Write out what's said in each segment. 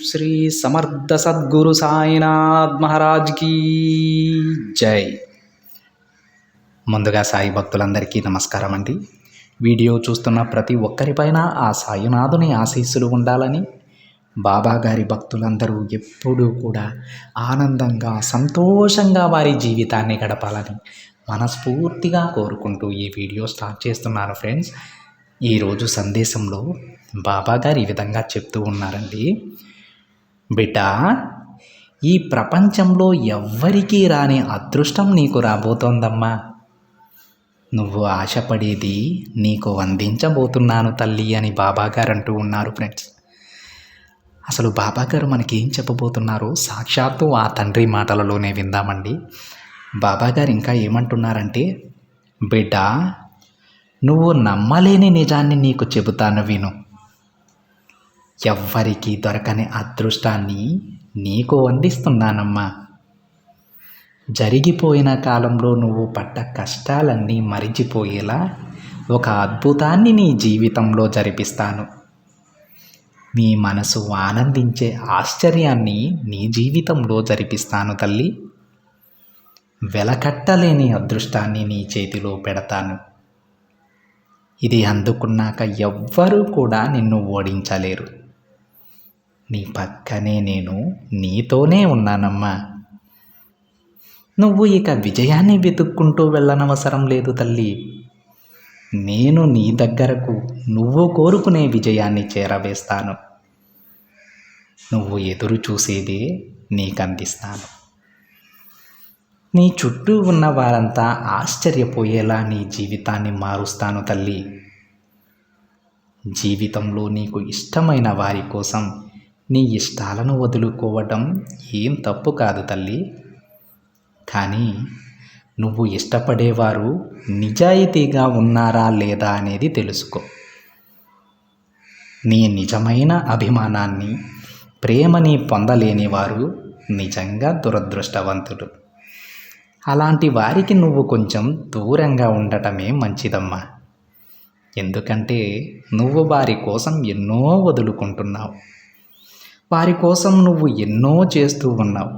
శ్రీ సమర్థ సద్గురు సాయినాథ్ మహారాజ్ కీ జై. ముందుగా సాయి భక్తులందరికీ నమస్కారం అండి. వీడియో చూస్తున్న ప్రతి ఒక్కరిపైన ఆ సాయినాథుని ఆశీస్సులు ఉండాలని, బాబా గారి భక్తులందరూ ఎప్పుడూ కూడా ఆనందంగా సంతోషంగా వారి జీవితాన్ని గడపాలని మనస్ఫూర్తిగా కోరుకుంటూ ఈ వీడియో స్టార్ట్ చేస్తున్నాను ఫ్రెండ్స్. ఈరోజు సందేశంలో బాబా గారు ఈ విధంగా చెప్తూ ఉన్నారండి. బిడ్డ, ఈ ప్రపంచంలో ఎవ్వరికీ రాని అదృష్టం నీకు రాబోతోందమ్మా. నువ్వు ఆశపడేది నీకు అందించబోతున్నాను తల్లి అని బాబాగారు అంటూ ఉన్నారు ఫ్రెండ్స్. అసలు బాబాగారు మనకి ఏం చెప్పబోతున్నారో సాక్షాత్తు ఆ తండ్రి మాటలలోనే విందామండి. బాబాగారు ఇంకా ఏమంటున్నారంటే, బిడ్డ, నువ్వు నమ్మలేని నిజాన్ని నీకు చెబుతాను విను. ఎవ్వరికీ దొరకని అదృష్టాన్ని నీకు అందిస్తున్నానమ్మా. జరిగిపోయిన కాలంలో నువ్వు పడ్డ కష్టాలన్నీ మరిచిపోయేలా ఒక అద్భుతాన్ని నీ జీవితంలో జరిపిస్తాను. నీ మనసు ఆనందించే ఆశ్చర్యాన్ని నీ జీవితంలో జరిపిస్తాను తల్లి. వెలకట్టలేని అదృష్టాన్ని నీ చేతిలో పెడతాను. ఇది అందుకున్నాక ఎవ్వరూ కూడా నిన్ను ఓడించలేరు. నీ పక్కనే నేను నీతోనే ఉన్నానమ్మా. నువ్వు ఇక విజయాన్ని వెతుక్కుంటూ వెళ్ళనవసరం లేదు తల్లి. నేను నీ దగ్గరకు నువ్వు కోరుకునే విజయాన్ని చేరవేస్తాను. నువ్వు ఎదురు చూసేదే నీకందిస్తాను. నీ చుట్టూ ఉన్న వారంతా ఆశ్చర్యపోయేలా నీ జీవితాన్ని మారుస్తాను తల్లి. జీవితంలో నీకు ఇష్టమైన వారి కోసం నీ ఇష్టాలను వదులుకోవటం ఏం తప్పు కాదు తల్లి. కానీ నువ్వు ఇష్టపడేవారు నిజాయితీగా ఉన్నారా లేదా అనేది తెలుసుకో. నీ నిజమైన అభిమానాన్ని, ప్రేమని పొందలేని వారు నిజంగా దురదృష్టవంతులు. అలాంటి వారికి నువ్వు కొంచెం దూరంగా ఉండటమే మంచిదమ్మా. ఎందుకంటే నువ్వు వారి కోసం ఎన్నో వదులుకుంటున్నావు. వారి కోసం నువ్వు ఎన్నో చేస్తూ ఉన్నావు.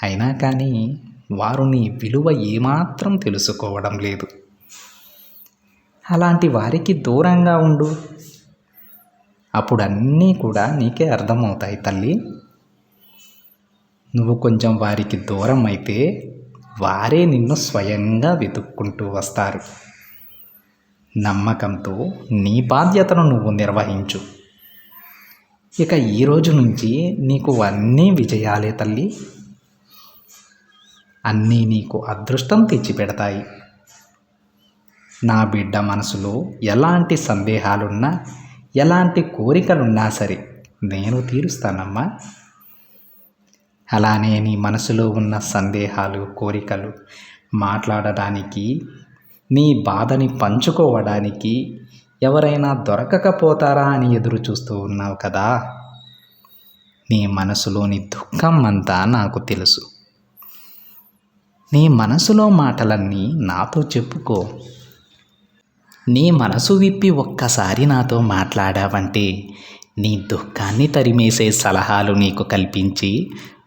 అయినా కానీ వారు నీ విలువ ఏమాత్రం తెలుసుకోవడం లేదు. అలాంటి వారికి దూరంగా ఉండు. అప్పుడు అన్నీ కూడా నీకే అర్థమవుతాయి తల్లి. నువ్వు కొంచెం వారికి దూరం అయితే వారే నిన్ను స్వయంగా వెతుక్కుంటూ వస్తారు. నమ్మకంతో నీ బాధ్యతను నువ్వు నిర్వహించు. ఇక ఈ రోజు నుంచి నీకు అన్నీ విజయాలే తల్లి. అన్నీ నీకు అదృష్టం తెచ్చిపెడతాయి. నా బిడ్డ మనసులో ఎలాంటి సందేహాలున్నా, ఎలాంటి కోరికలున్నా సరే నేను తీరుస్తానమ్మా. అలానే నీ మనసులో ఉన్న సందేహాలు, కోరికలు మాట్లాడడానికి, నీ బాధని పంచుకోవడానికి ఎవరైనా దొరకకపోతారా అని ఎదురు చూస్తూ ఉన్నావు కదా. నీ మనసులోని దుఃఖం అంతా నాకు తెలుసు. నీ మనసులో మాటలన్నీ నాతో చెప్పుకో. నీ మనసు విప్పి ఒక్కసారి నాతో మాట్లాడావంటే నీ దుఃఖాన్ని తరిమేసే సలహాలు నీకు కల్పించి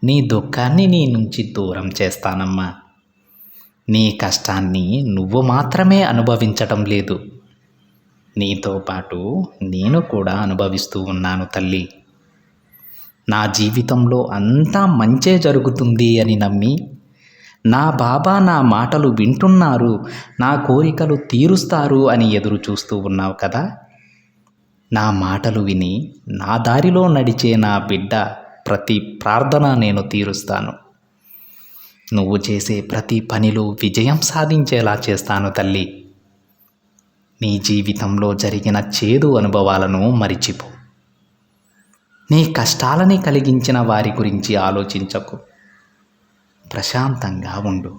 నీ దుఃఖాన్ని నీ నుంచి దూరం చేస్తానమ్మా. నీ కష్టాన్ని నువ్వు మాత్రమే అనుభవించటం లేదు, నీతో పాటు నేను కూడా అనుభవిస్తూ ఉన్నాను తల్లి. నా జీవితంలో అంతా మంచే జరుగుతుంది అని నమ్మి, నా బాబా నా మాటలు వింటున్నారు, నా కోరికలు తీరుస్తారు అని ఎదురు చూస్తూ ఉన్నావు కదా. నా మాటలు విని నా దారిలో నడిచే నా బిడ్డ ప్రతి ప్రార్థన నేను తీరుస్తాను. నువ్వు చేసే ప్రతి పనిలో విజయం సాధించేలా చేస్తాను తల్లి. నీ జీవితంలో జరిగిన చేదు అనుభవాలను మరిచిపో. నీ కష్టాలని కలిగించిన వారి గురించి ఆలోచించకు. ప్రశాంతంగా ఉండు.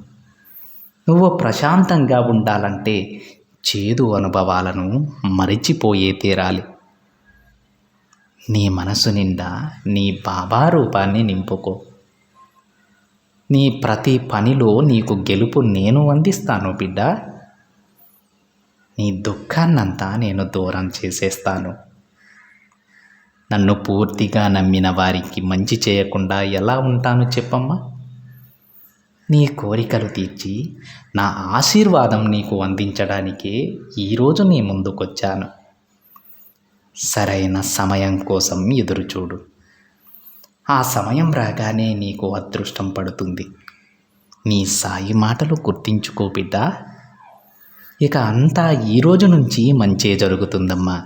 నువ్వు ప్రశాంతంగా ఉండాలంటే చేదు అనుభవాలను మరిచిపోయే తీరాలి. నీ మనసు నిండా నీ బాబా రూపాన్ని నింపుకో. నీ ప్రతి పనిలో నీకు గెలుపు నేను అందిస్తాను బిడ్డ. నీ దుఃఖాన్నంతా నేను దూరం చేసేస్తాను. నన్ను పూర్తిగా నమ్మిన వారికి మంచి చేయకుండా ఎలా ఉంటాను చెప్పమ్మా? నీ కోరికలు తీర్చి నా ఆశీర్వాదం నీకు అందించడానికే ఈరోజు నీ ముందుకొచ్చాను. సరైన సమయం కోసం ఎదురుచూడు. ఆ సమయం రాగానే నీకు అదృష్టం పడుతుంది. నీ సాయి మాటలు గుర్తించుకో బిడ్డా. ఇక అంతా ఈరోజు నుంచి మంచే జరుగుతుందమ్మా.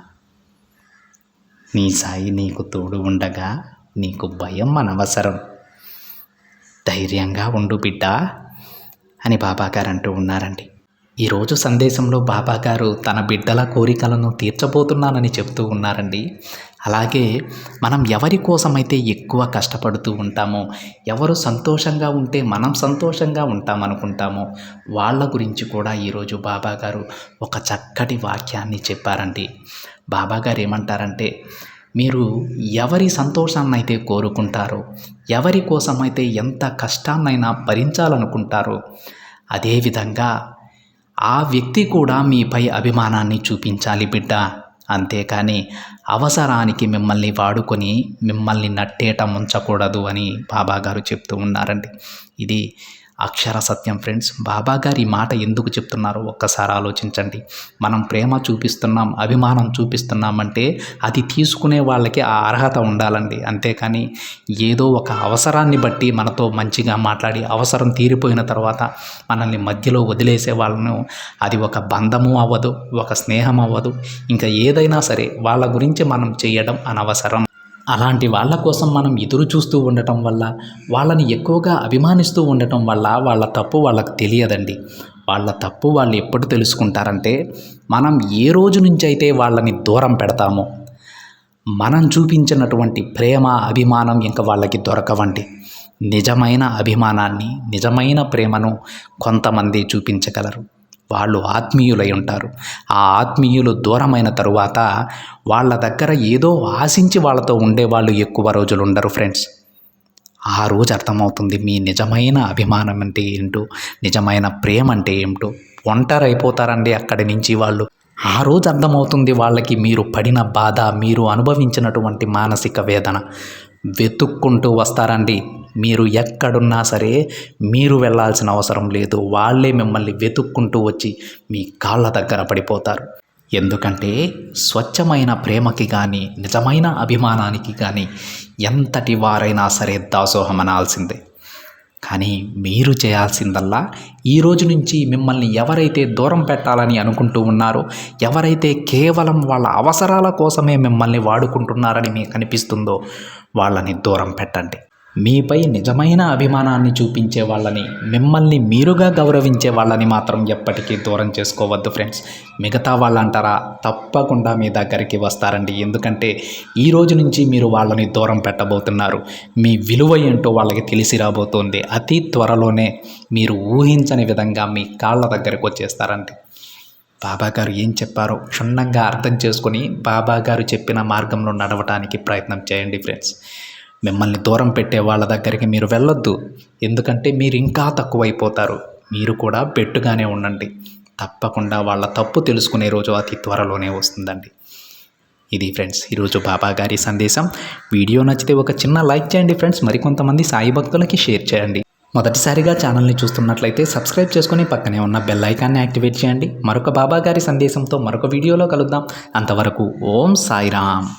నీ సాయి నీకు తోడు ఉండగా నీకు భయం అనవసరం. ధైర్యంగా ఉండు బిడ్డా అని బాబాగారు అంటూ ఉన్నారండి. ఈరోజు సందేశంలో బాబాగారు తన బిడ్డల కోరికలను తీర్చబోతున్నానని చెప్తూ ఉన్నారండి. అలాగే మనం ఎవరి కోసమైతే ఎక్కువ కష్టపడుతూ ఉంటామో, ఎవరు సంతోషంగా ఉంటే మనం సంతోషంగా ఉంటామనుకుంటామో వాళ్ళ గురించి కూడా ఈరోజు బాబాగారు ఒక చక్కటి వాక్యాన్ని చెప్పారండి. బాబాగారు ఏమంటారంటే, మీరు ఎవరి సంతోషాన్ని అయితే కోరుకుంటారో, ఎవరి కోసమైతే ఎంత కష్టాన్నైనా భరించాలనుకుంటారో, అదేవిధంగా ఆ వ్యక్తి కూడా మీపై అభిమానాన్ని చూపించాలి బిడ్డ. అంతేకాని అవసరానికి మిమ్మల్ని వాడుకొని మిమ్మల్ని నట్టేట ముంచకూడదు అని బాబాగారు చెప్తూ ఉన్నారండి. ఇది అక్షర సత్యం ఫ్రెండ్స్. బాబాగారు ఈ మాట ఎందుకు చెప్తున్నారో ఒక్కసారి ఆలోచించండి. మనం ప్రేమ చూపిస్తున్నాం, అభిమానం చూపిస్తున్నామంటే అది తీసుకునే వాళ్ళకి ఆ అర్హత ఉండాలండి. అంతేకాని ఏదో ఒక అవసరాన్ని బట్టి మనతో మంచిగా మాట్లాడి అవసరం తీరిపోయిన తర్వాత మనల్ని మధ్యలో వదిలేసే వాళ్ళను అది ఒక బంధము అవ్వదు, ఒక స్నేహం అవ్వదు, ఇంకా ఏదైనా సరే వాళ్ళ గురించి మనం చేయడం అనవసరం. అలాంటి వాళ్ళ కోసం మనం ఎదురు చూస్తూ ఉండటం వల్ల, వాళ్ళని ఎక్కువగా అభిమానిస్తూ ఉండటం వల్ల వాళ్ళ తప్పు వాళ్ళకు తెలియదండి. వాళ్ళ తప్పు వాళ్ళు ఎప్పుడు తెలుసుకుంటారంటే, మనం ఏ రోజు నుంచి అయితే వాళ్ళని దూరం పెడతామో, మనం చూపించినటువంటి ప్రేమ అభిమానం ఇంకా వాళ్ళకి దొరకవండి. నిజమైన అభిమానాన్ని, నిజమైన ప్రేమను కొంతమంది చూపించగలరు. వాళ్ళు ఆత్మీయులై ఉంటారు. ఆ ఆత్మీయులు దూరమైన తరువాత వాళ్ళ దగ్గర ఏదో ఆశించి వాళ్ళతో ఉండేవాళ్ళు ఎక్కువ రోజులు ఉండరు ఫ్రెండ్స్. ఆ రోజు అర్థమవుతుంది మీ నిజమైన అభిమానం అంటే ఏంటో, నిజమైన ప్రేమ అంటే ఏమిటో. ఒంటరైపోతారండి అక్కడి నుంచి వాళ్ళు. ఆ రోజు అర్థమవుతుంది వాళ్ళకి మీరు పడిన బాధ, మీరు అనుభవించినటువంటి మానసిక వేదన. వెతుక్కుంటూ వస్తారండి. మీరు ఎక్కడున్నా సరే మీరు వెళ్ళాల్సిన అవసరం లేదు. వాళ్ళే మిమ్మల్ని వెతుక్కుంటూ వచ్చి మీ కాళ్ళ దగ్గర పడిపోతారు. ఎందుకంటే స్వచ్ఛమైన ప్రేమకి కానీ, నిజమైన అభిమానానికి కానీ ఎంతటి వారైనా సరే దాసోహం అనాల్సిందే. కానీ మీరు చేయాల్సిందల్లా ఈ రోజు నుంచి మిమ్మల్ని ఎవరైతే దూరం పెట్టాలని అనుకుంటూ ఉన్నారో, ఎవరైతే కేవలం వాళ్ళ అవసరాల కోసమే మిమ్మల్ని వాడుకుంటున్నారని మీకు అనిపిస్తుందో వాళ్ళని దూరం పెట్టండి. మీపై నిజమైన అభిమానాన్ని చూపించే వాళ్ళని, మిమ్మల్ని మీరుగా గౌరవించే వాళ్ళని మాత్రం ఎప్పటికీ దూరం చేసుకోవద్దు ఫ్రెండ్స్. మిగతా వాళ్ళు అంటారా, తప్పకుండా మీ దగ్గరికి వస్తారండి. ఎందుకంటే ఈ రోజు నుంచి మీరు వాళ్ళని దూరం పెట్టబోతున్నారు. మీ విలువ ఏంటో వాళ్ళకి తెలిసి రాబోతోంది. అతి త్వరలోనే మీరు ఊహించని విధంగా మీ కాళ్ళ దగ్గరికి వచ్చేస్తారండి. బాబాగారు ఏం చెప్పారో క్షుణ్ణంగా అర్థం చేసుకొని బాబాగారు చెప్పిన మార్గంలో నడవటానికి ప్రయత్నం చేయండి ఫ్రెండ్స్. మిమ్మల్ని దూరం పెట్టే వాళ్ళ దగ్గరికి మీరు వెళ్ళొద్దు. ఎందుకంటే మీరు ఇంకా తక్కువైపోతారు. మీరు కూడా పెట్టుగానే ఉండండి. తప్పకుండా వాళ్ళ తప్పు తెలుసుకునే రోజు అతి త్వరలోనే వస్తుందండి. ఇది ఫ్రెండ్స్ ఈరోజు బాబాగారి సందేశం. వీడియో నచ్చితే ఒక చిన్న లైక్ చేయండి ఫ్రెండ్స్. మరికొంతమంది సాయి భక్తులకి షేర్ చేయండి. మొదటిసారిగా ఛానల్ని చూస్తున్నట్లయితే సబ్స్క్రైబ్ చేసుకొని పక్కనే ఉన్న బెల్ ఐకాన్ని యాక్టివేట్ చేయండి. మరొక బాబాగారి సందేశంతో మరొక వీడియోలో కలుద్దాం. అంతవరకు ఓం సాయిరామ్.